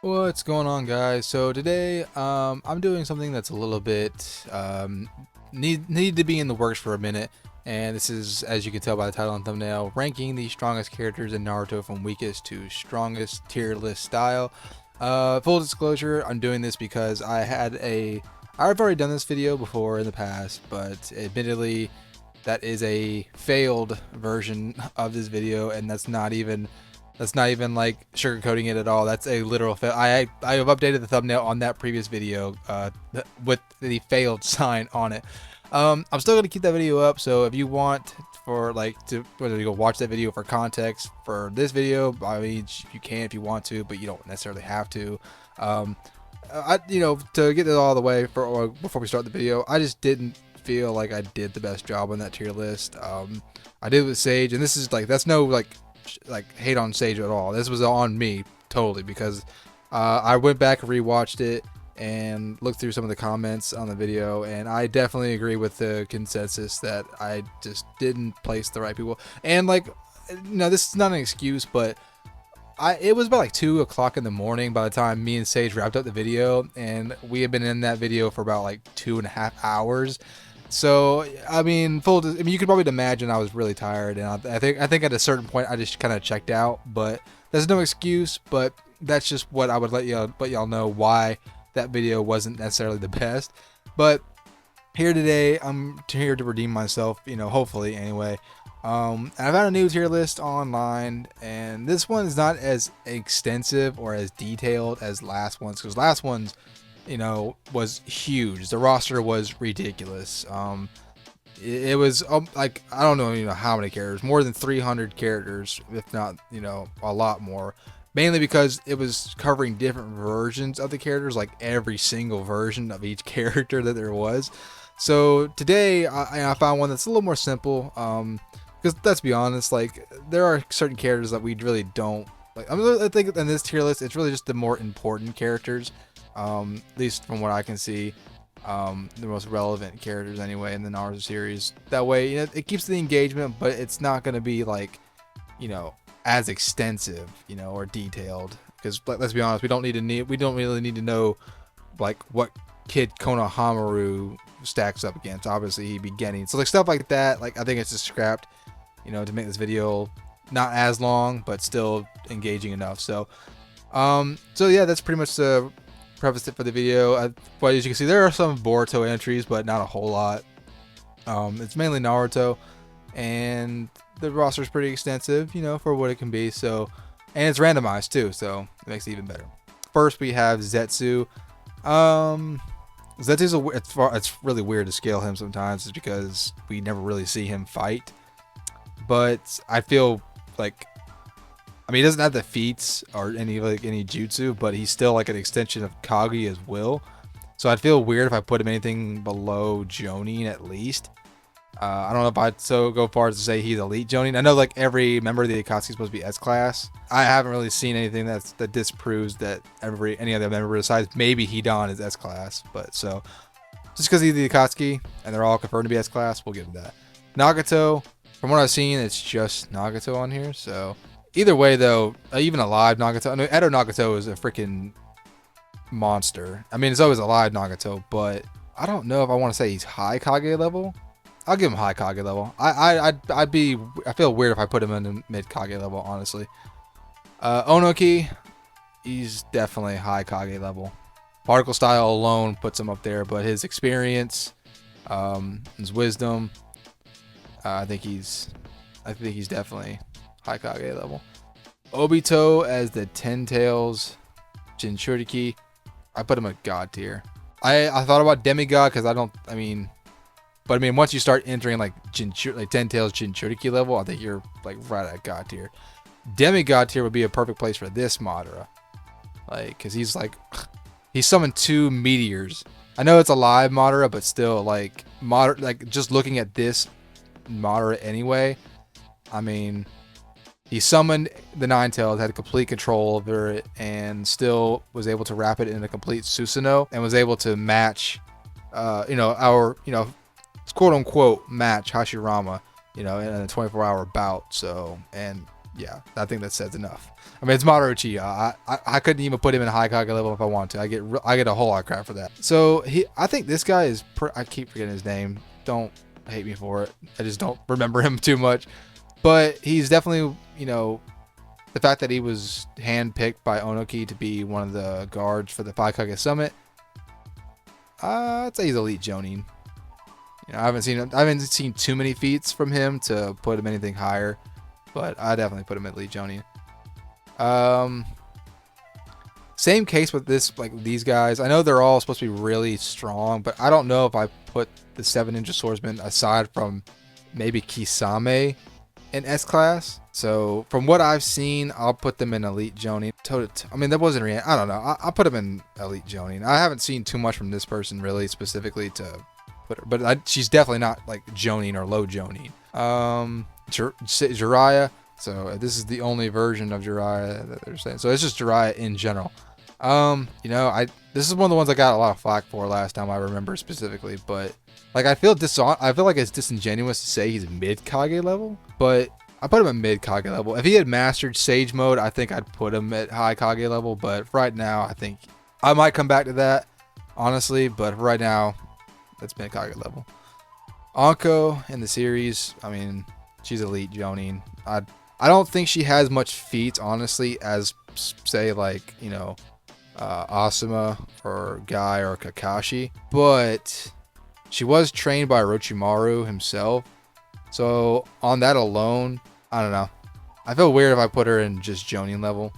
What's going on, guys? So today I'm doing something that's a little bit need to be in the works for a minute, and this is, as you can tell by the title and thumbnail, ranking the strongest characters in Naruto from weakest to strongest tier list style. Full disclosure, I'm doing this because I've already done this video before in the past, but admittedly that is a failed version of this video, and that's not even like sugarcoating it at all. That's a literal fail. I have updated the thumbnail on that previous video with the failed sign on it. I'm still gonna keep that video up. So if you want for whether you go watch that video for context for this video, I mean you can if you want to, but you don't necessarily have to. To get it all the way before we start the video, I just didn't feel like I did the best job on that tier list. I did with Sage, and this is that's no hate on Sage at all. This was on me totally because I went back and rewatched it and looked through some of the comments on the video, and I definitely agree with the consensus that I just didn't place the right people. And this is not an excuse, but it was about like 2 o'clock in the morning by the time me and Sage wrapped up the video, and we had been in that video for about like 2.5 hours. So I mean, you could probably imagine I was really tired, and I think at a certain point I just kind of checked out. But there's no excuse. But that's just what I would let y'all know why that video wasn't necessarily the best. But here today, I'm here to redeem myself. Hopefully anyway. And I found a new tier list online, and this one is not as extensive or as detailed as last one's, because last one's was huge. The roster was ridiculous. It was like, I don't know, how many characters, more than 300 characters, if not, a lot more. Mainly because it was covering different versions of the characters, like every single version of each character that there was. So today I found one that's a little more simple. Because let's be honest, like there are certain characters that we really don't like. I think in this tier list, it's really just the more important characters. At least from what I can see, the most relevant characters anyway in the Naruto series. That way, it keeps the engagement, but it's not going to be like, as extensive, or detailed. Because let's be honest, we don't really need to know like what Kid Konohamaru stacks up against. Obviously, he'd be getting so stuff like that. Like I think it's just scrapped, to make this video not as long, but still engaging enough. So yeah, that's pretty much the preface it for the video. But as you can see, there are some Boruto entries, but not a whole lot. It's mainly Naruto, and the roster is pretty extensive, for what it can be. So, and it's randomized too, so it makes it even better. First, we have Zetsu. Zetsu's it's really weird to scale him sometimes, just because we never really see him fight. But I feel like, I mean, he doesn't have the feats or any jutsu, but he's still like an extension of Kaguya's will. So I'd feel weird if I put him anything below Jonin at least. I don't know if I'd go far as to say he's elite Jonin. I know like every member of the Akatsuki is supposed to be S class. I haven't really seen anything that disproves that any other member besides maybe Hidan is S class. But so just because he's the Akatsuki and they're all confirmed to be S class, we'll give him that. Nagato, from what I've seen, it's just Nagato on here. So either way, though, even alive Nagato, I mean, Edo Nagato is a freaking monster. I mean, it's always alive Nagato, but I don't know if I want to say he's high Kage level. I'll give him high Kage level. I feel weird if I put him in the mid Kage level, honestly. Onoki, he's definitely high Kage level. Particle style alone puts him up there, but his experience, his wisdom, I think he's definitely high Kage level. Obito as the Ten Tails Jinchuriki, I put him at God tier. I thought about demigod because but I mean once you start entering like Ten Tails Jinchuriki level, I think you're like right at God tier. Demigod tier would be a perfect place for this Madara, like because he summoned 2 meteors. I know it's a live Madara, but still like just looking at this Madara anyway, I mean, he summoned the Nine Tails, had complete control over it, and still was able to wrap it in a complete Susanoo, and was able to match, our, quote unquote match Hashirama, in a 24-hour bout. So, and yeah, I think that says enough. I mean, it's Mamoru Uchiha. I couldn't even put him in a high Kage level if I want to. I get a whole lot of crap for that. So I think this guy is. I keep forgetting his name. Don't hate me for it. I just don't remember him too much. But he's definitely, you know, the fact that he was handpicked by Onoki to be one of the guards for the 5 Summit. I'd say he's elite Jonin. You know, I haven't seen too many feats from him to put him anything higher, but I definitely put him at elite Jonin. Same case with these guys. I know they're all supposed to be really strong, but I don't know if I put the 7 Ninja Swordsmen aside from maybe Kisame in S class. So from what I've seen, I'll put them in elite Jonin. I mean, that wasn't real. I don't know. I'll put them in elite Jonin. I haven't seen too much from this person really specifically to put her, but she's definitely not like Jonin or low Jonin. Jiraiya. So this is the only version of Jiraiya that they're saying. So it's just Jiraiya in general. You know, this is one of the ones I got a lot of flack for last time I remember specifically, but like I feel like it's disingenuous to say he's mid Kage level, but I put him at mid Kage level. If he had mastered Sage mode, I think I'd put him at high Kage level, but for right now, I think I might come back to that, honestly, but for right now, that's mid Kage level. Anko in the series, I mean, she's elite Jonin. I don't think she has much feats, honestly, as say like, you know, Asuma or Guy or Kakashi, but she was trained by Orochimaru himself. So on that alone, I don't know. I feel weird if I put her in just Jonin level.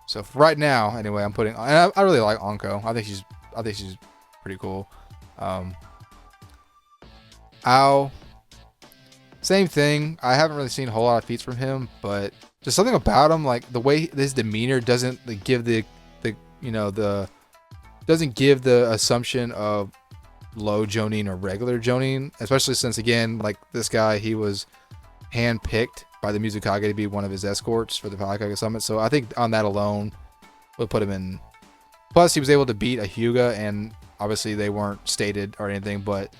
So for right now, anyway, I'm putting. And I really like Anko. I think she's pretty cool. Ao, same thing. I haven't really seen a whole lot of feats from him, but just something about him, like the way his demeanor doesn't give doesn't give the assumption of low Jonin or regular Jonin, especially since, again, like this guy, he was handpicked by the Mizukage to be one of his escorts for the Kage Summit. So I think on that alone, we'll put him in. Plus, he was able to beat a Hyuga, and obviously they weren't stated or anything, but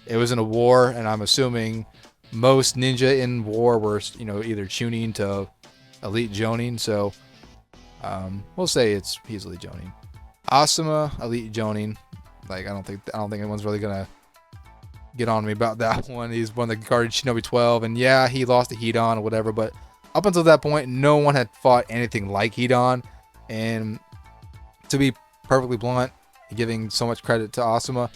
it was in a war, and I'm assuming most ninja in war were, you know, either tuning to elite Jonin. So we'll say he's elite Jonin. Asuma, elite Jonin. Like I don't think anyone's really gonna get on me about that one. He's one of the guarded Shinobi 12, and yeah, he lost to Hidan or whatever, but up until that point, no one had fought anything like Hidan. And to be perfectly blunt, giving so much credit to Asuma,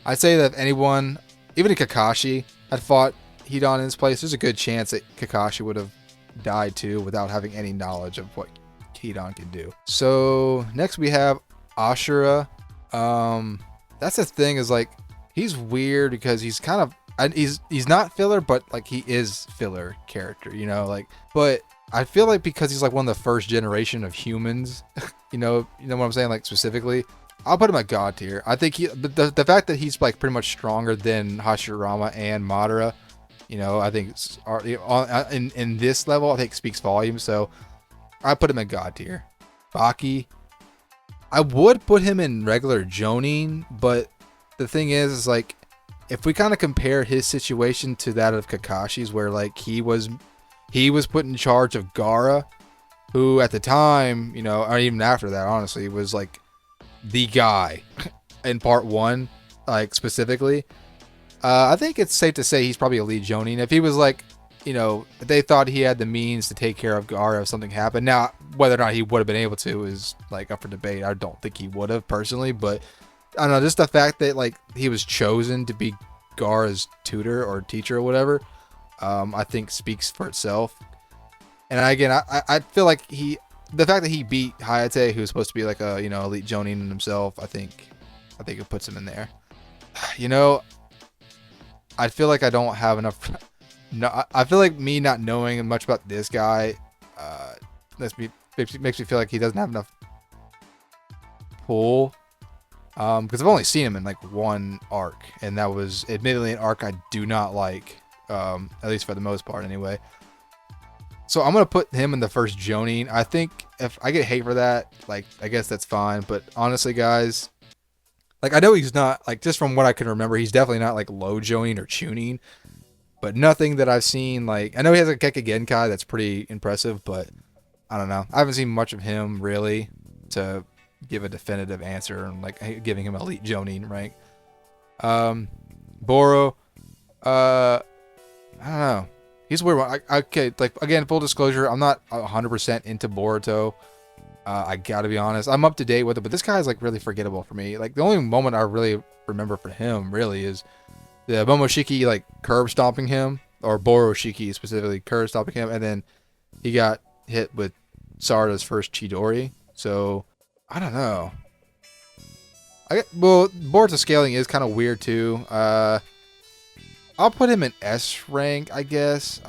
I'd say that if anyone, even if Kakashi, had fought Hidan in his place, there's a good chance that Kakashi would have died too without having any knowledge of what Hidan can do. So next we have Ashura. That's the thing, is like he's weird because he's kind of, he's not filler, but like he is filler character, you know, like, but I feel like because he's like one of the first generation of humans, you know what I'm saying, like specifically, I'll put him at God tier. I think the fact that he's like pretty much stronger than Hashirama and Madara, you know, I think in this level, I think speaks volumes. So I put him at God tier. Baki, I would put him in regular Jonin, but the thing is like, if we kind of compare his situation to that of Kakashi's, where like he was put in charge of Gaara, who at the time, you know, or even after that, honestly, was like the guy in part 1, like specifically. I think it's safe to say he's probably a lead Jonin. If he was like, you know, if they thought he had the means to take care of Gaara if something happened. Now, whether or not he would have been able to is like up for debate. I don't think he would have personally, but I don't know, just the fact that like he was chosen to be Gaara's tutor or teacher or whatever, I think speaks for itself. And again, I feel like the fact that he beat Hayate, who's supposed to be like a, you know, elite Jonin in himself, I think it puts him in there. You know, I feel like I don't have enough. No, I feel like me not knowing much about this guy makes me feel like he doesn't have enough pull. Because I've only seen him in like one arc, and that was admittedly an arc I do not like, at least for the most part anyway. So I'm gonna put him in the first Jonin. I think if I get hate for that, like I guess that's fine. But honestly, guys, like I know he's not, like, just from what I can remember, he's definitely not like low Jonin or Chunin. but nothing that I've seen. Like, I know he has a Keka Genkai that's pretty impressive, but I don't know. I haven't seen much of him really to give a definitive answer and like giving him elite Jonin rank. Boro, I don't know. He's a weird one. Okay, like again, full disclosure, I'm not 100% into Boruto. I gotta be honest. I'm up to date with it, but this guy is like really forgettable for me. Like the only moment I really remember for him really is the Momoshiki like curb stomping him, or Boroshiki specifically curb stomping him, and then he got hit with Sarada's first Chidori. So I don't know. Well, Boruto scaling is kind of weird too. I'll put him in S rank, I guess.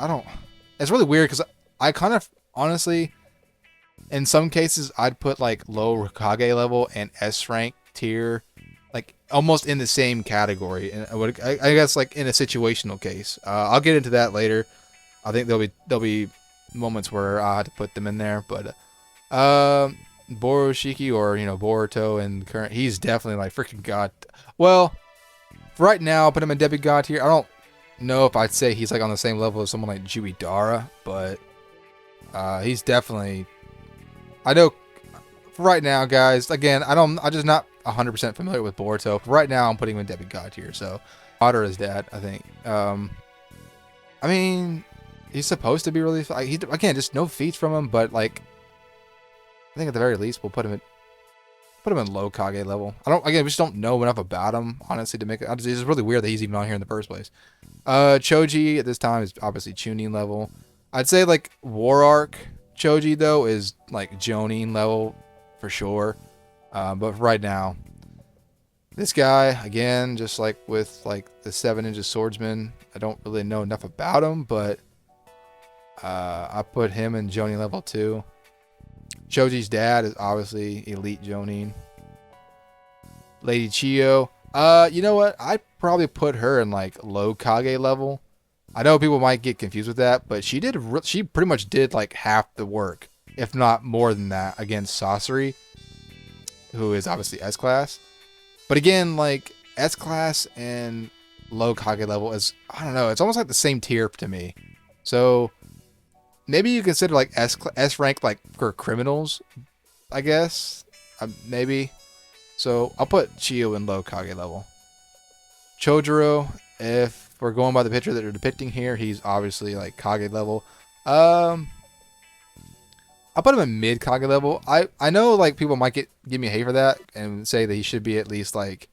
It's really weird because I kind of honestly, in some cases, I'd put like low Hokage level and S rank tier, like almost in the same category. And I guess like in a situational case. I'll get into that later. I think there'll be moments where I had to put them in there, but Boroshiki, or Boruto and current, he's definitely like freaking god. Well, for right now, I'll put him in demigod tier. I don't know if I'd say he's like on the same level as someone like Juidara, but he's definitely. I know for right now, guys. Again, I'm just not 100% familiar with Boruto. For right now, I'm putting him in demigod tier. So, Otter is dad, I think. I mean, he's supposed to be really. Again, just no feats from him, but like, I think at the very least, we'll put him in low Kage level. We just don't know enough about him, honestly, to make it. It's just really weird that he's even on here in the first place. Choji at this time is obviously Chunin level. I'd say like War Arc Choji though is like Jonin level for sure. But right now, this guy again, just like with like the 7 Ninja Swordsman, I don't really know enough about him, but I put him in Jonin level 2. Choji's dad is obviously elite Jonin. Lady Chiyo, you know what? I'd probably put her in like low Kage level. I know people might get confused with that, but she pretty much did like half the work, if not more than that, against Sasori, who is obviously S class. But again, like S class and low Kage level is, I don't know, it's almost like the same tier to me. So maybe you consider like S rank like for criminals, I guess. Maybe. So I'll put Chiyo in low Kage level. Chojuro, if we're going by the picture that they're depicting here, he's obviously like Kage level. I'll put him in mid Kage level. I know like people might give me hate for that and say that he should be at least like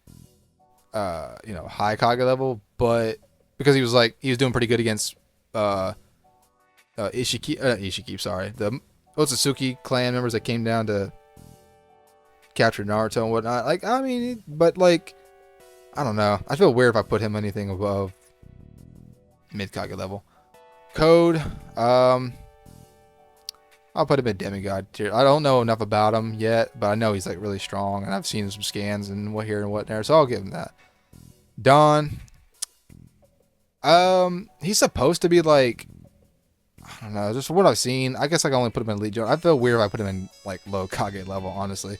high Kage level, but because he was doing pretty good against Ishiki, sorry, the Otsutsuki clan members that came down to capture Naruto and whatnot. Like, I mean, but like, I don't know. I feel weird if I put him anything above mid Kage level. Code, I'll put him in demigod tier. I don't know enough about him yet, but I know he's like really strong, and I've seen some scans and what here and what there, so I'll give him that. Don, he's supposed to be like, I don't know, just from what I've seen, I guess I can only put him in elite Jonin. I feel weird if I put him in like low Kage level, honestly.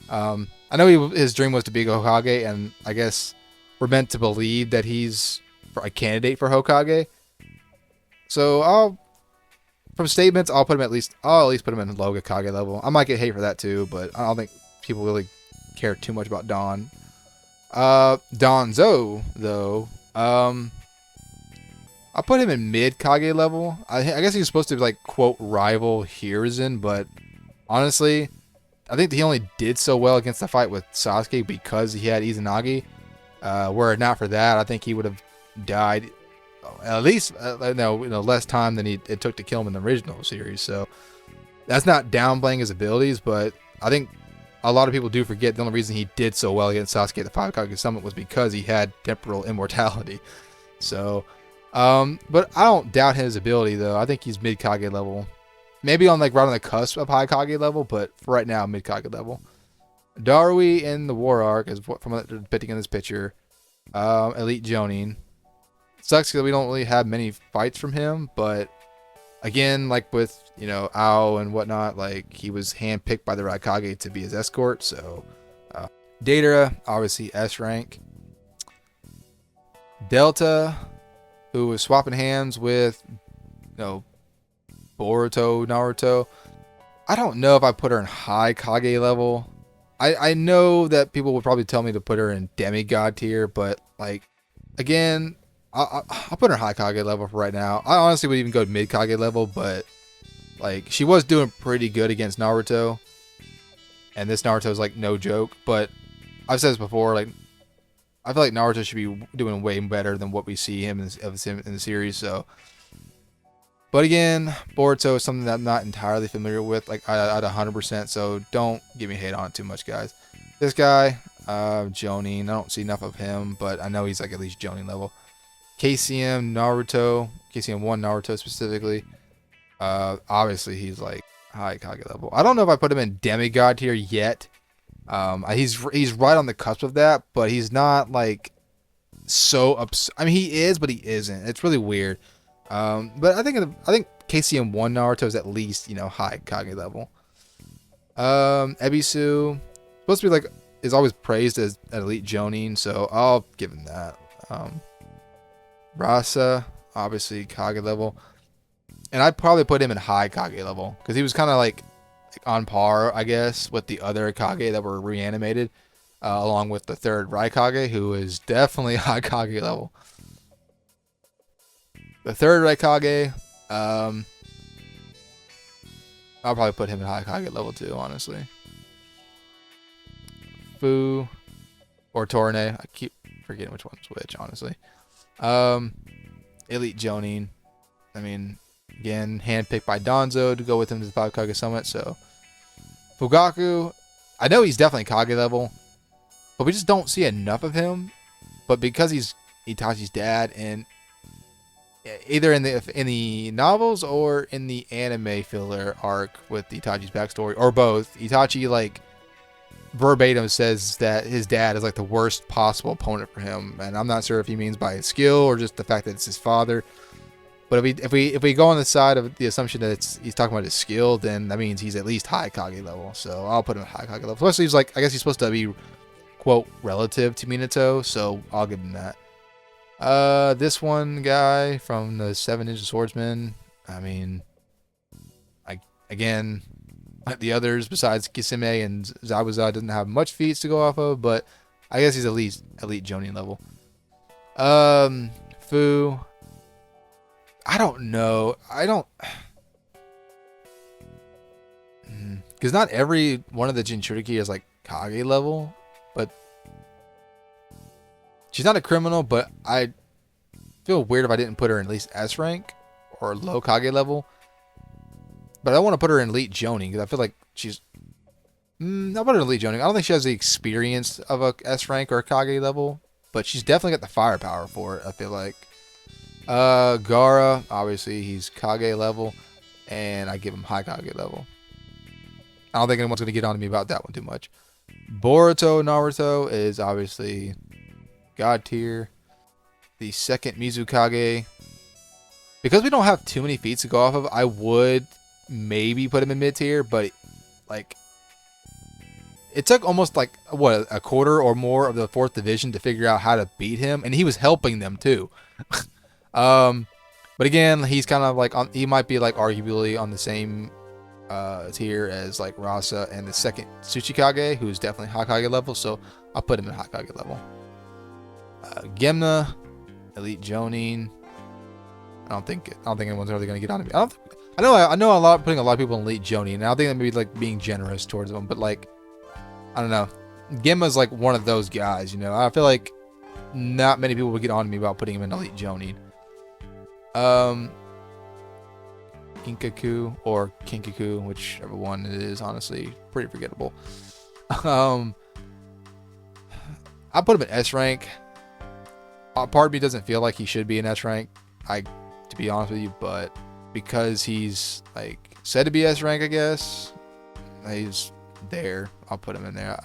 I know his dream was to be Hokage, and I guess we're meant to believe that he's a candidate for Hokage. So from statements, I'll at least put him in low Kage level. I might get hate for that too, but I don't think people really care too much about Don. Donzo though, I'll put him in mid Kage level. I guess he's supposed to like quote rival Hiruzen, but honestly, I think he only did so well against the fight with Sasuke because he had Izanagi. Were it not for that, I think he would have died at least less time than it took to kill him in the original series. So that's not downplaying his abilities, but I think a lot of people do forget the only reason he did so well against Sasuke at the 5 Kage Summit was because he had temporal immortality. So, but I don't doubt his ability though. I think he's mid Kage level, maybe on like right on the cusp of high Kage level, but for right now mid Kage level. Darui in the War Arc is from what they're depicting in this picture. Elite Jonin. Sucks because we don't really have many fights from him, but again, like with Ao and whatnot, like he was handpicked by the Raikage to be his escort. So Deidara, obviously S rank. Delta, who was swapping hands with, Boruto, Naruto. I don't know if I put her in high Kage level. I know that people would probably tell me to put her in demigod tier, but like, again, I'll put her in high Kage level for right now. I honestly would even go mid Kage level, but like, she was doing pretty good against Naruto, and this Naruto is like no joke. But I've said this before, like, I feel like Naruto should be doing way better than what we see him in the series. So, but again, Boruto is something that I'm not entirely familiar with, like at 100%. So don't give me hate on it too much, guys. This guy, Jonin, I don't see enough of him, but I know he's like at least Jonin level. KCM Naruto, KCM 1 Naruto specifically. Obviously he's like high Kage level. I don't know if I put him in demigod tier yet. He's right on the cusp of that, but he's not like so I mean, he is, but he isn't. It's really weird. But I think KCM 1 Naruto is at least, high Kage level. Ebisu, supposed to be like, is always praised as an elite Jonin, so I'll give him that. Rasa, obviously Kage level, and I'd probably put him in high Kage level because he was kind of like on par, I guess, with the other Kage that were reanimated, along with the third Raikage, who is definitely high Kage level. The third Raikage, I'll probably put him in high Kage level too, honestly. Fu or Torne, I keep forgetting which one's which, honestly. Elite Jonin, I mean, again, handpicked by Danzo to go with him to the 5 Kage Summit. So Fugaku, I know he's definitely Kage level, but we just don't see enough of him. But because he's Itachi's dad, and either in the novels or in the anime filler arc with Itachi's backstory, or both, Itachi like verbatim says that his dad is like the worst possible opponent for him, and I'm not sure if he means by his skill or just the fact that it's his father. But if we go on the side of the assumption that he's talking about his skill, then that means he's at least high Kage level. So I'll put him at high Kage level. Plus he's like, I guess he's supposed to be quote relative to Minato, so I'll give him that. This one guy from the 7 Ninja Swordsman, I mean, again, like the others besides Kisame and Zabuza, doesn't have much feats to go off of, but I guess he's at least elite Jonin level. Fu, I don't know. Because not every one of the Jinchuriki is like Kage level, but she's not a criminal, but I feel weird if I didn't put her in at least S rank or low Kage level. But I want to put her in elite Jonin because I feel like she's... I'll put her in elite Jonin. I don't think she has the experience of a S rank or a Kage level, but she's definitely got the firepower for it, I feel like. Gaara, obviously he's Kage level, and I give him high Kage level. I don't think anyone's going to get on to me about that one too much. Boruto Naruto is obviously God tier. The second Mizukage, because we don't have too many feats to go off of, I would maybe put him in mid tier, but like it took almost like what, a quarter or more of the 4th division to figure out how to beat him, and he was helping them too. But again, he's kind of like he might be like arguably on the same tier as like Rasa and the second Tsuchikage, who's definitely Hokage level, so I'll put him in Hokage level. Gemna, elite Jonin. I don't think anyone's really gonna get on to me. I know putting a lot of people in elite Jonin, and I don't think that may be like being generous towards them, but like, I don't know. Gemma's like one of those guys, I feel like not many people would get on to me about putting him in elite Jonin. Kinkaku or Kinkaku, whichever one it is, honestly, pretty forgettable. I put him in S rank. Part of me doesn't feel like he should be in S rank, to be honest with you, but because he's like said to be S rank, I guess he's there. I'll put him in there.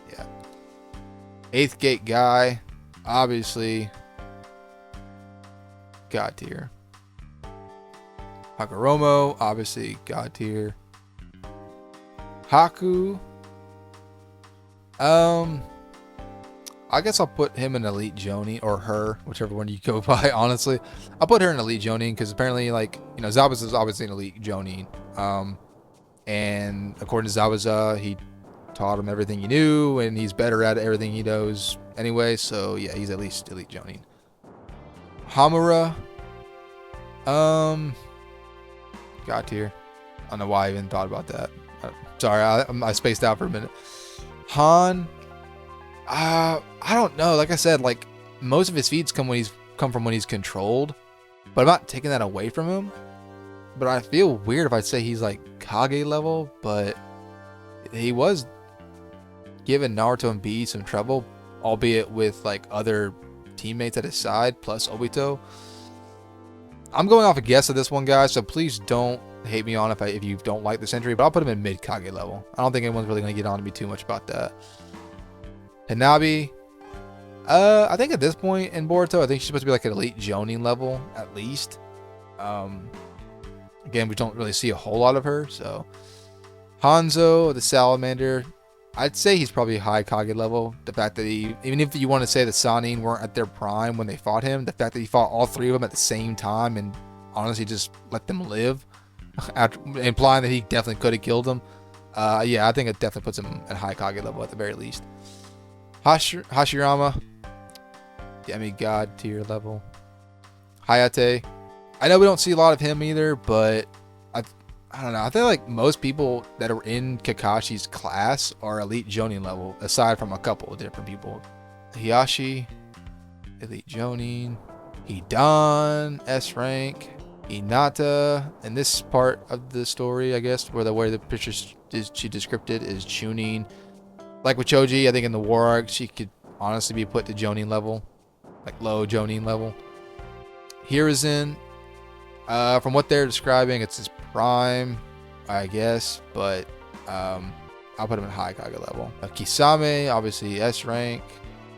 Yeah. 8th gate guy, obviously God tier. Hagoromo, obviously God tier. Haku, I I guess I'll put him in Elite Jonin, or her, whichever one you go by, honestly. I'll put her in Elite Jonin because apparently, like, you know, Zabuza is obviously an Elite Jonin. And according to Zabuza, he taught him everything he knew, and he's better at everything he knows anyway. So, yeah, he's at least Elite Jonin. Hamura. God tier. I don't know why I even thought about that. Sorry, I spaced out for a minute. Han. I don't know. Like I said, like most of his feats come from when he's controlled, but I'm not taking that away from him. But I feel weird if I say he's like Kage level, but he was giving Naruto and B some trouble, albeit with like other teammates at his side plus Obito. I'm going off a guess of this one, guys, so please don't hate me on if you don't like this entry, but I'll put him in mid Kage level. I don't think anyone's really going to get on to me too much about that. Hanabi, I think at this point in Boruto, I think she's supposed to be like an Elite Jonin level, at least. Again, we don't really see a whole lot of her, so. Hanzo, the Salamander, I'd say he's probably high Kage level. The fact that even if you want to say the Sannin weren't at their prime when they fought him, the fact that he fought all three of them at the same time and honestly just let them live, implying that he definitely could have killed them. Yeah, I think it definitely puts him at high Kage level at the very least. Hashirama, demigod tier level. Hayate, I know we don't see a lot of him either, but I don't know. I feel like most people that are in Kakashi's class are Elite Jonin level, aside from a couple of different people. Hiyashi, Elite Jonin. Hidan, S rank. Hinata, and this part of the story, I guess, where the picture she described it is Chunin. Like with Choji, I think in the War Arc, she could honestly be put to Jonin level, like low Jonin level. Hiruzen, from what they're describing, it's his prime, I guess, but I'll put him in high Kage level. Kisame, obviously S rank.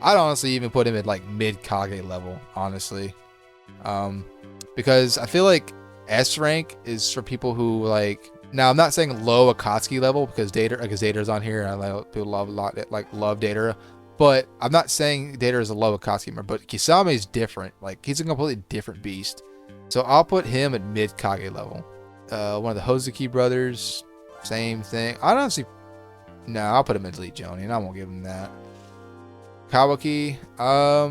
I'd honestly even put him at like mid Kage level, honestly, because I feel like S rank is for people who like. Now I'm not saying low Akatsuki level because Datara's on here and I like people love Datara, but I'm not saying Datara is a low Akatsuki member. But Kisame is different. Like he's a completely different beast. So I'll put him at mid Kage level. One of the Hozuki brothers, same thing. I'll put him in Elite Jonin. I won't give him that. Kawaki, I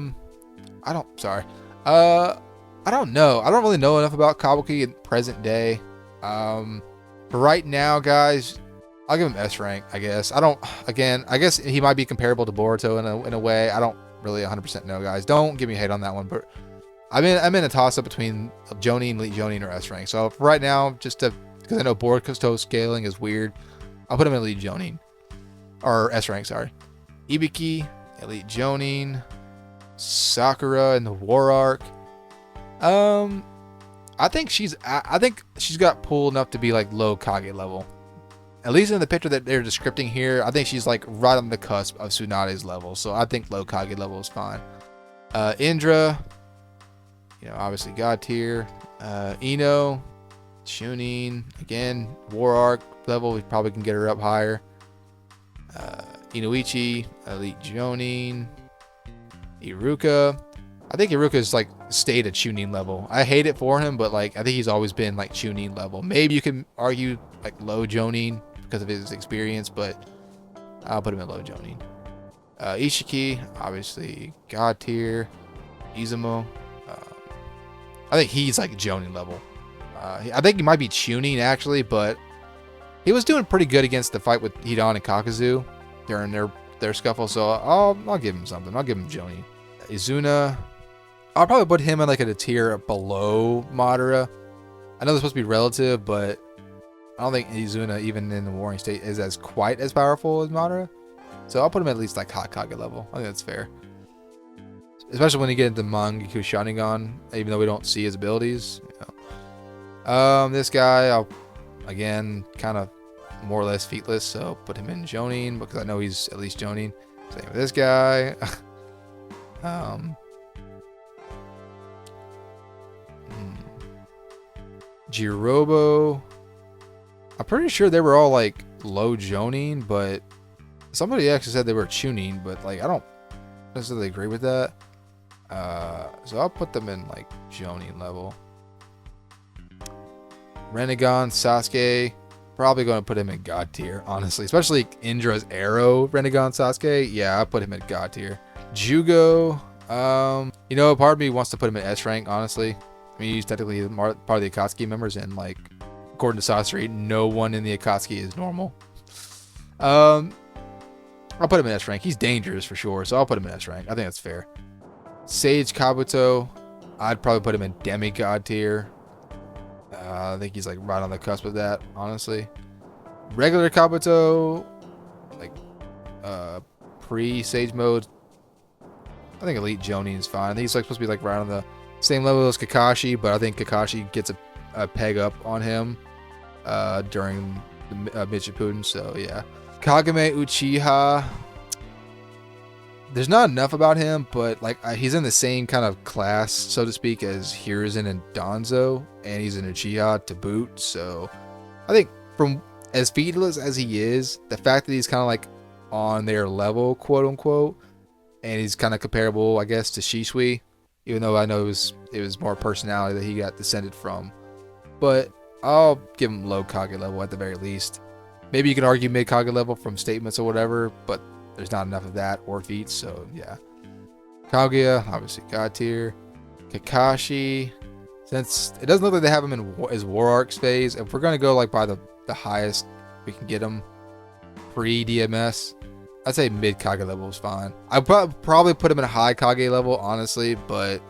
don't know. I don't really know enough about Kawaki in present day. For right now, guys, I'll give him S rank, I guess. I guess he might be comparable to Boruto in a way. I don't really 100% know, guys. Don't give me hate on that one, but I'm in a toss-up between Jonin, Elite Jonin, or S rank. So for right now, because I know Boruto scaling is weird, I'll put him in Elite Jonin. Or S rank, sorry. Ibiki, Elite Jonin. Sakura in the War Arc. I think she's got pull enough to be like low Kage level. At least in the picture that they're describing here, I think she's like right on the cusp of Tsunade's level. So I think low Kage level is fine. Indra, obviously God tier. Ino, Chunin, again, War Arc level. We probably can get her up higher. Inoichi, Elite Jonin. Iruka. I think Iruka is like stayed at Chunin level. I hate it for him, but like I think he's always been like Chunin level. Maybe you can argue like low Jonin because of his experience, but I'll put him in low Jonin. Ishiki, obviously God tier. Izumo, I think he's like Jonin level. I think he might be Chunin actually, but he was doing pretty good against the fight with Hidan and Kakuzu during their scuffle, so I'll give him something. I'll give him Jonin. Izuna, I'll probably put him in like a tier below Madara. I know they're supposed to be relative, but I don't think Izuna, even in the warring state, is as quite as powerful as Madara. So I'll put him at least like hot Kage level. I think that's fair. Especially when you get into Mangekyou Sharingan, even though we don't see his abilities. This guy, I'll again kind of more or less featless, so put him in Jonin because I know he's at least Jonin. Same with this guy. Jirobo, I'm pretty sure they were all like low Jonin, but somebody actually said they were Chunin, but like I don't necessarily agree with that. So I'll put them in like Jonin level. Renegon Sasuke, probably going to put him in God tier, honestly. Especially Indra's Arrow Renegon Sasuke. Yeah, I'll put him in God tier. Jugo, you know, part of me wants to put him in S rank, honestly. I mean, he's technically part of the Akatsuki members, and like, according to Sasori, no one in the Akatsuki is normal. I'll put him in S rank. He's dangerous for sure, so I'll put him in S rank. I think that's fair. Sage Kabuto, I'd probably put him in demigod tier. I think he's like right on the cusp of that, honestly. Regular Kabuto, like pre-Sage mode, I think Elite Jonin is fine. I think he's like supposed to be like right on the same level as Kakashi, but I think Kakashi gets a peg up on him during the Mid Shippuden, so yeah. Kagame Uchiha, there's not enough about him, but like he's in the same kind of class, so to speak, as Hiruzen and Danzo, and he's an Uchiha to boot. So I think from as featureless as he is, the fact that he's kind of like on their level, quote unquote, and he's kind of comparable, I guess, to Shisui, even though I know it was more personality that he got descended from. But I'll give him low Kage level at the very least. Maybe you can argue mid Kage level from statements or whatever, but there's not enough of that or feats, so yeah. Kaguya, obviously God tier. Kakashi, since it doesn't look like they have him in his War Arcs phase, if we're going to go like by the highest we can get him pre-DMS, I'd say mid Kage level is fine. I'd probably put him in a high Kage level, honestly, but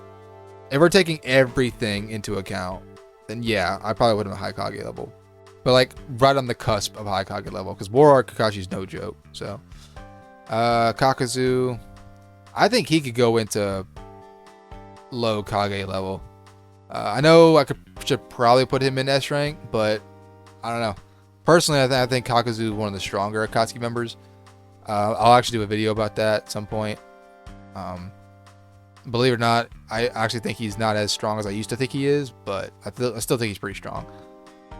if we're taking everything into account, then yeah, I probably put him in a high Kage level. But like right on the cusp of high Kage level, because War Arc Kakashi's no joke, so. Kakazu, I think he could go into low Kage level. I know I should probably put him in S rank, but I don't know. Personally, I think Kakazu is one of the stronger Akatsuki members. I'll actually do a video about that at some point. Believe it or not, I actually think he's not as strong as I used to think he is, but I still think he's pretty strong.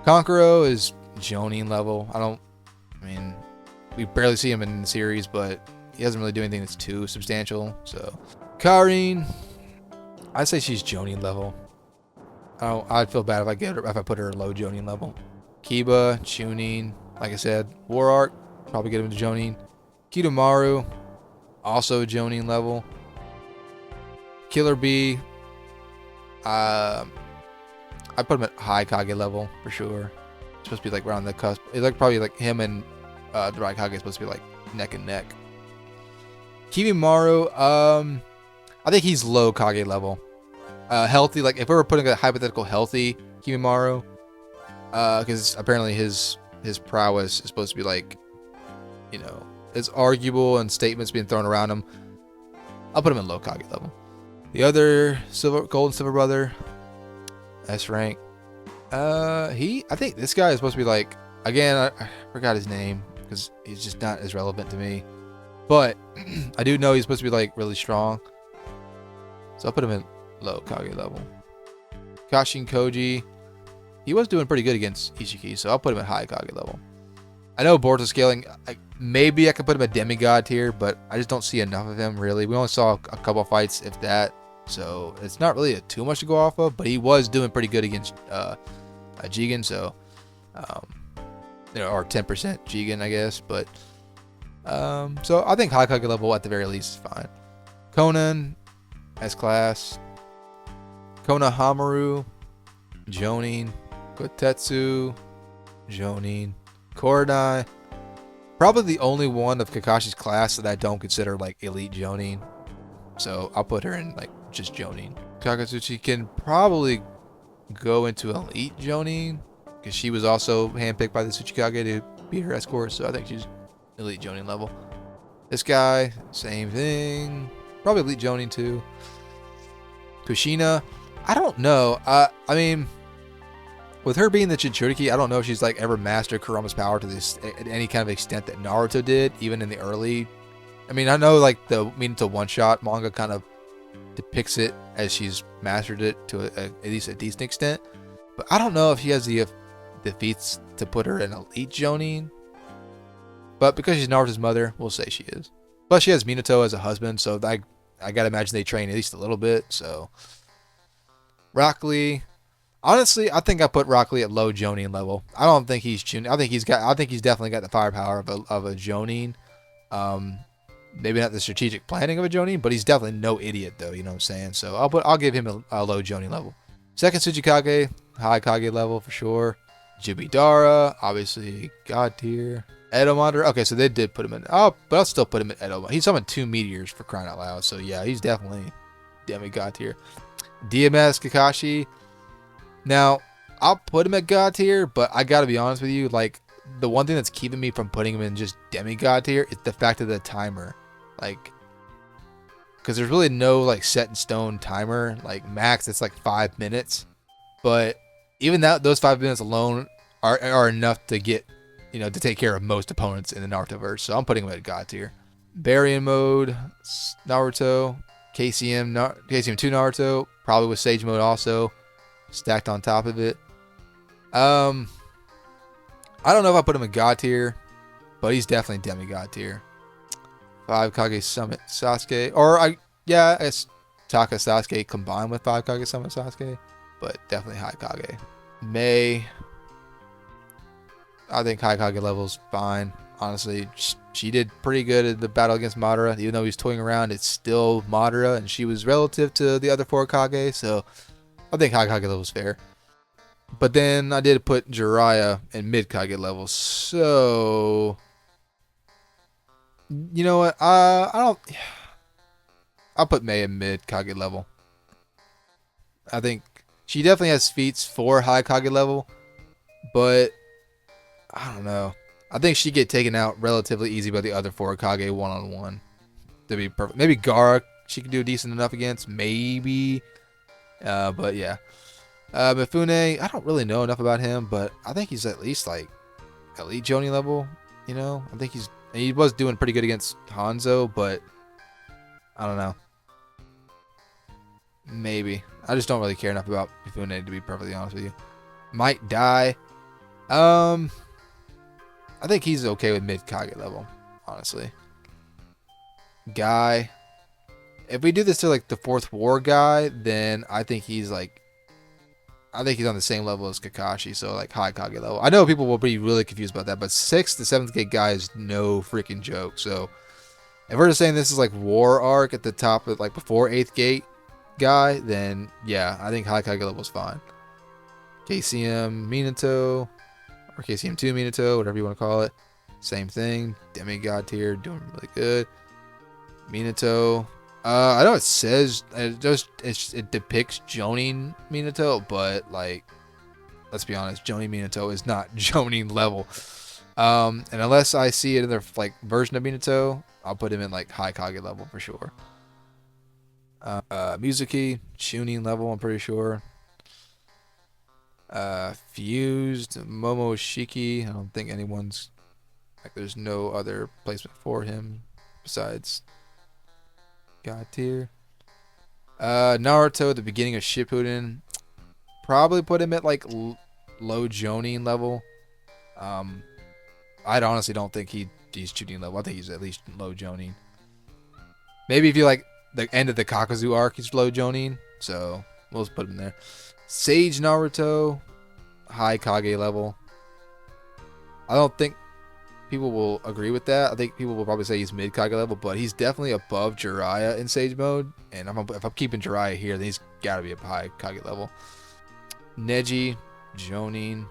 Kankuro is Jonin level. I mean, we barely see him in the series, but he doesn't really do anything that's too substantial. So, Karin, I'd say she's Jonin level. I'd feel bad if I put her low Jonin level. Kiba, Chunin, like I said, War Arc, probably get him to Jonin. Kidomaru, also Jonin level. Killer Bee, I put him at high Kage level for sure. It's supposed to be like around the cusp. It's like probably like him and the Raikage is supposed to be like neck and neck. Kibimaru, I think he's low Kage level. Healthy, like if we were putting a hypothetical healthy Kibimaru, because apparently his prowess is supposed to be like, you know, it's arguable and statements being thrown around him. I'll put him in low Kage level. The other gold and silver brother, S rank. I think this guy is supposed to be like, again, I forgot his name because he's just not as relevant to me. But I do know he's supposed to be like really strong. So I'll put him in low Kage level. Kashin Koji, he was doing pretty good against Ishiki, so I'll put him at high Kage level. I know Boruto scaling, maybe I could put him at demigod tier, but I just don't see enough of him really. We only saw a couple fights, if that. So it's not really too much to go off of, but he was doing pretty good against Jigen, so you know, or 10% Jigen, I guess. But so I think high Kage level at the very least is fine. Conan, S class. Konohamaru, Jonin. Kotetsu, Jonin. Korodai, probably the only one of Kakashi's class that I don't consider like elite Jonin. So I'll put her in like just Jonin. Kakatsuchi can probably go into elite Jonin because she was also handpicked by the Tsuchikage to be her escort. So I think she's elite Jonin level. This guy, same thing. Probably elite Jonin too. Kushina, I don't know. I mean, with her being the Jinchuriki, I don't know if she's like ever mastered Kurama's power to this at any kind of extent that Naruto did, even in the early. I mean, I know like the Minato one-shot manga kind of depicts it as she's mastered it to at least a decent extent, but I don't know if she has the feats to put her in elite Jonin. But because she's Naruto's mother, we'll say she is. Plus, she has Minato as a husband, so I gotta imagine they train at least a little bit. So Rock Lee, honestly, I think I put Rock Lee at low Jonin level. I don't think he's Chunin. I think he's definitely got the firepower of a Jonin. Maybe not the strategic planning of a Jonin, but he's definitely no idiot though. You know what I'm saying? So I'll give him a low Jonin level. Second Tsuchikage, high Kage level for sure. Jubidara, obviously God tier. Edo Madara, okay, so they did put him in. Oh, but I'll still put him in Edo. He summoned 2 meteors for crying out loud. So yeah, he's definitely demigod tier. DMS Kakashi. Now, I'll put him at God tier, but I gotta be honest with you, like the one thing that's keeping me from putting him in just demigod tier is the fact of the timer. Like, because there's really no like set in stone timer. Like max, it's like 5 minutes. But even those 5 minutes alone are enough to get, to take care of most opponents in the Narutoverse. So I'm putting him at God tier. Baryon mode, Naruto, KCM2 Naruto, probably with Sage mode also stacked on top of it. I don't know if I put him in God tier, but he's definitely demigod tier. 5 Kage Summit Sasuke, I guess Taka Sasuke combined with 5 Kage Summit Sasuke, but definitely high Kage. Mei, I think high Kage level's fine. Honestly, she did pretty good at the battle against Madara. Even though he was toying around, it's still Madara, and she was relative to the other 4 Kage, so I think high Kage level's fair. But then I did put Jiraiya in mid Kage level, so you know what? I'll put Mei in mid Kage level. I think she definitely has feats for high Kage level, but I don't know. I think she'd get taken out relatively easy by the other 4 Kage one-on-one. To be perfect. Maybe Gaara she could do decent enough against. Maybe. But yeah. Mifune, I don't really know enough about him, but I think he's at least like elite Jonin level. I think he was doing pretty good against Hanzo, but I don't know. Maybe. I just don't really care enough about Mifune, to be perfectly honest with you. Might die. I think he's okay with mid Kage level, honestly. Guy. If we do this to like the 4th war guy, then I think he's on the same level as Kakashi, so like high Kage level. I know people will be really confused about that, but 6th to 7th gate guy is no freaking joke. So if we're just saying this is like war arc at the top of like before 8th gate guy, then yeah, I think high Kage level is fine. KCM Minato, or KCM2 Minato, whatever you want to call it. Same thing. Demigod tier, doing really good. Minato. I know it says it depicts Jonin Minato, but like, let's be honest, Jonin Minato is not Jonin level. And unless I see another like version of Minato, I'll put him in like high Kage level for sure. Mizuki, Chunin level, I'm pretty sure. Fused, Momoshiki. I don't think anyone's like. There's no other placement for him besides God tier. Naruto, the beginning of Shippuden. Probably put him at like low Jonin level. I honestly don't think he's Chunin level. I think he's at least low Jonin. Maybe if you like the end of the Kakazu arc, he's low Jonin. So we'll just put him there. Sage Naruto, high Kage level. I don't think people will agree with that. I think people will probably say he's mid Kage level, but he's definitely above Jiraiya in Sage mode. And if I'm keeping Jiraiya here, then he's got to be a high Kage level. Neji, Jonin.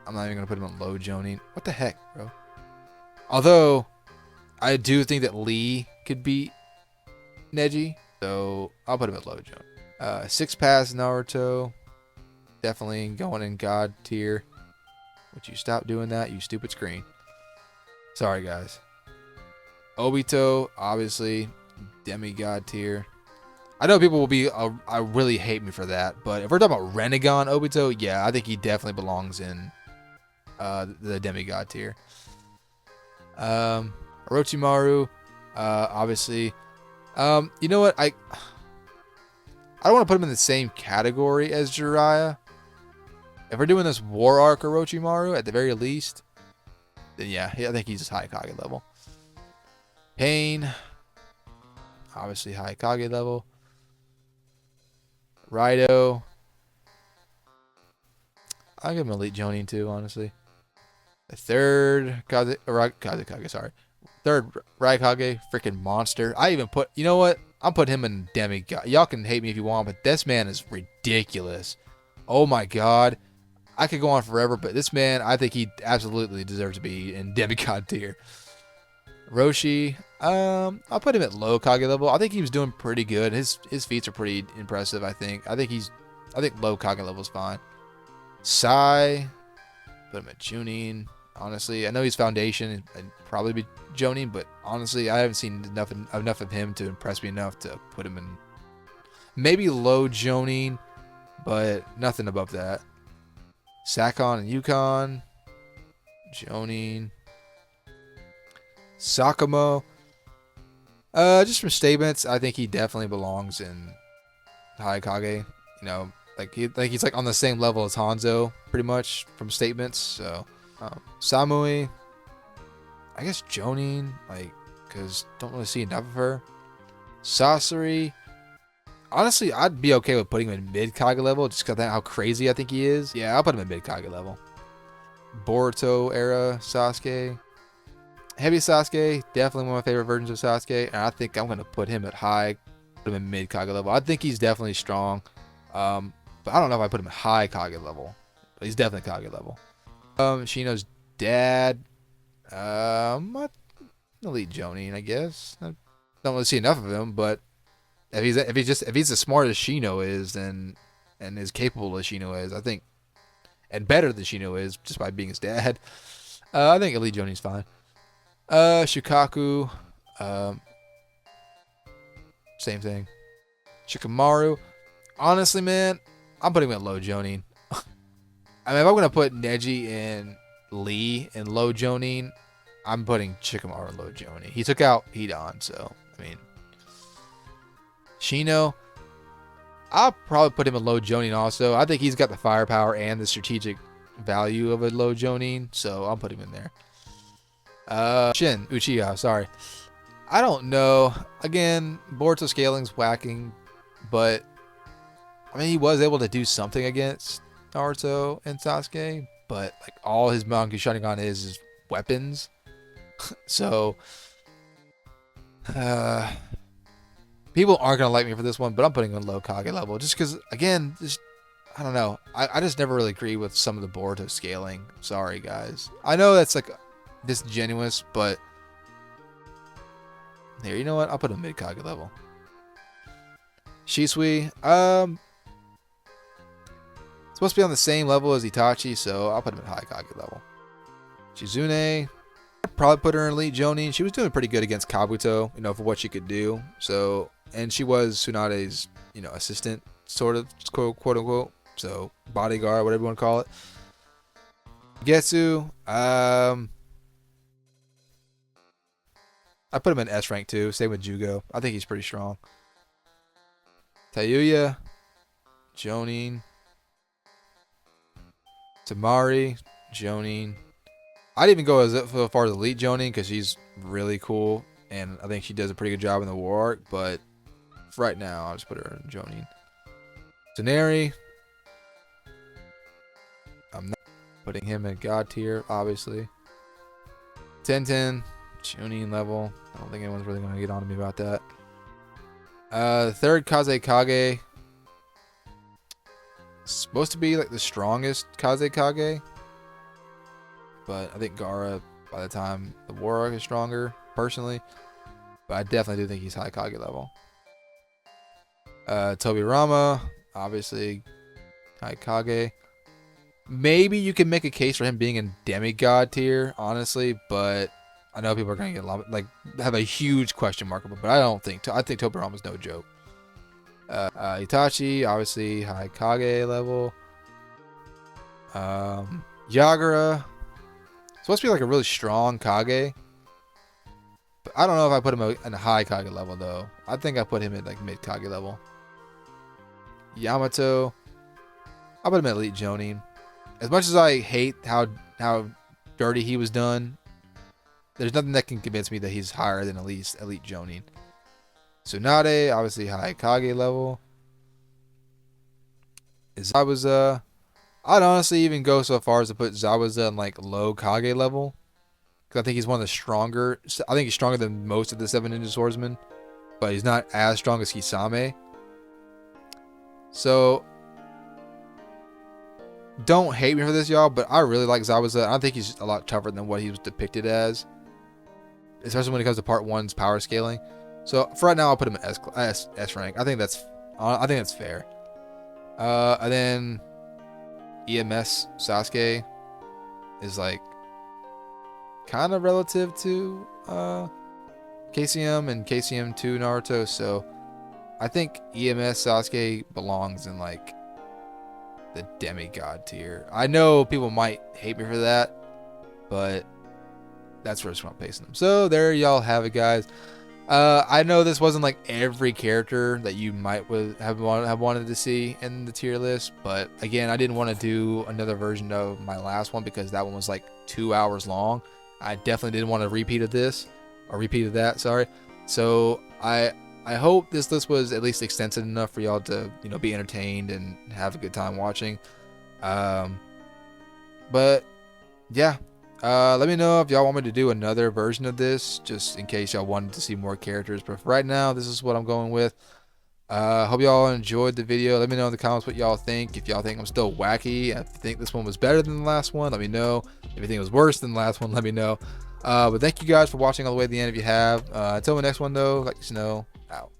I'm not even going to put him on low Jonin. What the heck, bro? Although, I do think that Lee could beat Neji, so I'll put him at low Jonin. 6 Pass Naruto, definitely going in God tier. Would you stop doing that, you stupid screen? Sorry, guys. Obito, obviously, demigod tier. I know people will be, I really hate me for that, but if we're talking about Renegon Obito, yeah, I think he definitely belongs in the demigod tier. Orochimaru, obviously. You know what, I don't want to put him in the same category as Jiraiya. If we're doing this war arc Orochimaru at the very least, then yeah, I think he's just high Kage level. Pain, obviously high Kage level. Raido, I'll give him Elite Jonin too, honestly. The third Kage, sorry. Third Raikage, freaking monster. I even put, you know what? I'm putting him in demigod. Y'all can hate me if you want, but this man is ridiculous. Oh my god. I could go on forever, but this man, I think he absolutely deserves to be in demigod tier. Roshi, I'll put him at low Kage level. I think he was doing pretty good. His feats are pretty impressive, I think. I think low Kage level is fine. Sai, put him at Chunin. Honestly, I know he's Foundation and probably be Jonin, but honestly, I haven't seen enough of him to impress me enough to put him in maybe low Jonin, but nothing above that. Sakon and Yukon, Jonin. Sakamo, just from statements, I think he definitely belongs in High Kage. You know, he's like on the same level as Hanzo, pretty much from statements. So, Samui, I guess Jonin, because don't really see enough of her. Sasori, honestly, I'd be okay with putting him in mid Kage level, just because of how crazy I think he is. Yeah, I'll put him in mid Kage level. Boruto era Sasuke. Heavy Sasuke, definitely one of my favorite versions of Sasuke, and I think I'm going to put him at high, put him in mid Kage level. I think he's definitely strong, but I don't know if I put him at high Kage level, but he's definitely Kage level. Shino's dad, Elite Jonin, I guess. I don't really see enough of him, but if he's as smart as Shino is, and as capable as Shino is, I think, and better than Shino is, just by being his dad, I think Elite Jonin's fine. Shukaku, same thing. Shikamaru, honestly, man, I'm putting him at low Jonin. I mean, if I'm gonna put Neji and Lee in low Jonin, I'm putting Shikamaru in low Jonin. He took out Hidan, so I mean, Shino, I'll probably put him in low Jonin also. I think he's got the firepower and the strategic value of a low Jonin, so I'll put him in there. Shin Uchiha, sorry. I don't know. Again, Boruto scaling's whacking, but I mean, he was able to do something against Naruto and Sasuke, but like all his Monkey Sharingan is weapons. So people aren't gonna like me for this one, but I'm putting him in low Kage level just because, again, I don't know. I just never really agree with some of the Boruto scaling. Sorry, guys. I know that's like disingenuous, but here, you know what? I'll put him mid Kage level. Shisui, supposed to be on the same level as Itachi, so I'll put him at high Kage level. Shizune, I'd probably put her in Elite Jonin. She was doing pretty good against Kabuto, you know, for what she could do. So, and she was Tsunade's, you know, assistant, sort of, quote unquote. So, bodyguard, whatever you want to call it. Getsu, I put him in S rank too. Same with Jugo. I think he's pretty strong. Tayuya, Jonin, Tamari, Jonin. I'd even go as far as Elite Jonin because she's really cool, and I think she does a pretty good job in the war arc. But for right now, I'll just put her in Jonin. Tsuneri, I'm not putting him in God tier, obviously. Tenten, Chunin level. I don't think anyone's really going to get on to me about that. Third Kaze Kage. Supposed to be like the strongest Kaze Kage. But I think Gaara, by the time the war arc, is stronger, personally. But I definitely do think he's high Kage level. Tobirama, obviously high Kage. Maybe you can make a case for him being in demigod tier, honestly, but I know people are going to get a lot, like, have a huge question mark, but I don't think. I think Tobirama's no joke. Itachi, obviously high Kage level. Yagura, supposed to be like a really strong Kage, but I don't know if I put him in a high Kage level though. I think I put him at like mid Kage level. Yamato, I put him at Elite Jonin. As much as I hate how dirty he was done, there's nothing that can convince me that he's higher than Elite Jonin. Tsunade, obviously high Kage level. Zabuza, I'd honestly even go so far as to put Zabuza in like low Kage level. Because I think he's one of the stronger. I think he's stronger than most of the 7 Ninja Swordsmen. But he's not as strong as Kisame. So, don't hate me for this, y'all. But I really like Zabuza. I think he's a lot tougher than what he was depicted as. Especially when it comes to Part 1's power scaling. So, for right now, I'll put him in S rank. I think that's fair. And then EMS Sasuke is like kind of relative to KCM and KCM2 Naruto, so I think EMS Sasuke belongs in like the demigod tier. I know people might hate me for that, but that's where I'm placing them. So there y'all have it, guys. I know this wasn't like every character that you might have wanted to see in the tier list, but again, I didn't want to do another version of my last one because that one was like 2 hours long. I definitely didn't want a repeat of this, or repeat of that, sorry. So I hope this list was at least extensive enough for y'all to, you know, be entertained and have a good time watching. But yeah. Let me know if y'all want me to do another version of this, just in case y'all wanted to see more characters. But for right now, this is what I'm going with. Hope y'all enjoyed the video. Let me know in the comments what y'all think. If y'all think I'm still wacky, if you think this one was better than the last one, let me know. If you think it was worse than the last one, let me know. But thank you guys for watching all the way to the end if you have. Until the next one, though, LightningSnow out.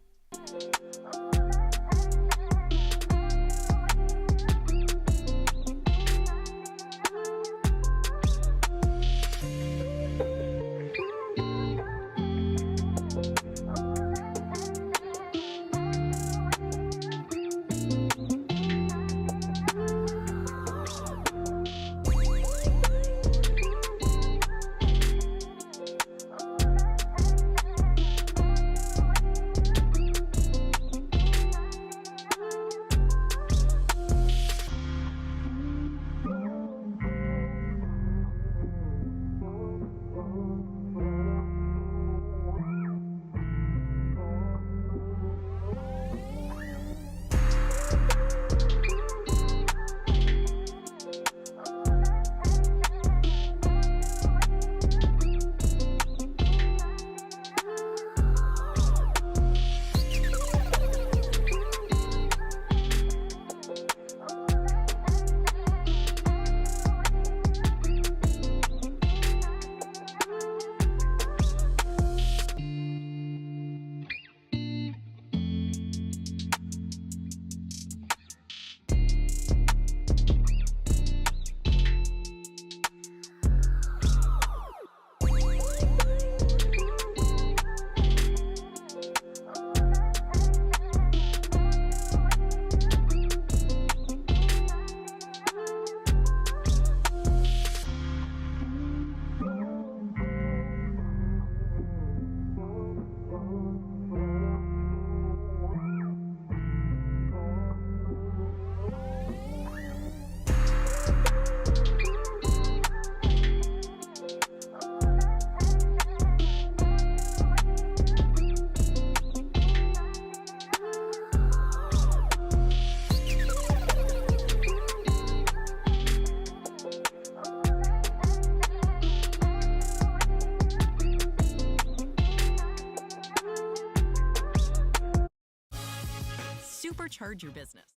Supercharge your business.